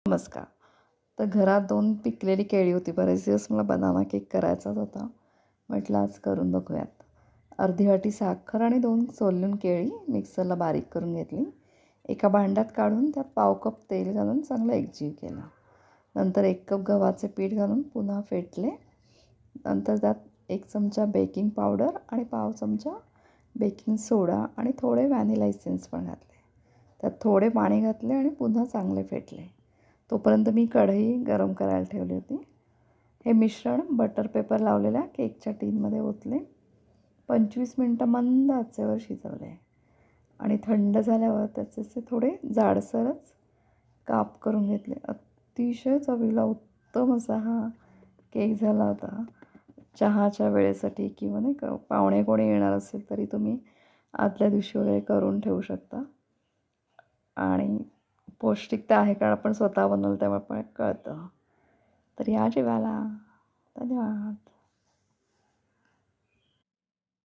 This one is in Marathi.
नमस्कार. तर घरात 2 पिकलेली केळी होती. बरेच दिवस मला बनाना केक करायचाच होता. म्हटलं आज करून बघूयात. अर्धी वाटी साखर आणि 2 सोलून केळी मिक्सरला बारीक करून घेतली. एका भांड्यात काढून त्यात पाव कप तेल घालून चांगलं एकजीव केलं. नंतर 1 कप गव्हाचे पीठ घालून पुन्हा फेटले. नंतर त्यात 1 चमचा बेकिंग पावडर आणि पाव चमचा बेकिंग सोडा आणि थोडे व्हॅनिला इसेन्स पण घातले. त्यात थोडे पाणी घातले आणि पुन्हा चांगले फेटले. तोपर्यंत मी कढई गरम करायला ठेवली होती. हे मिश्रण बटर पेपर लावलेल्या केकच्या टीनमध्ये ओतले. 25 मिनटं मंद आचेवर शिजवले आणि थंड झाल्यावर त्याचे असे थोडे जाडसरच काप करून घेतले. अतिशय चवीला उत्तम असा हा केक झाला होता. चहाच्या वेळेसाठी किंवा नाही का पाहुणे कोणी येणार असेल तरी तुम्ही आदल्या दिवशी वगैरे करून ठेवू शकता. आणि पौष्टिकता आहे कारण आपण स्वतः बनवलं त्यामुळे पण कळतं. तर या जेवायला. धन्यवाद.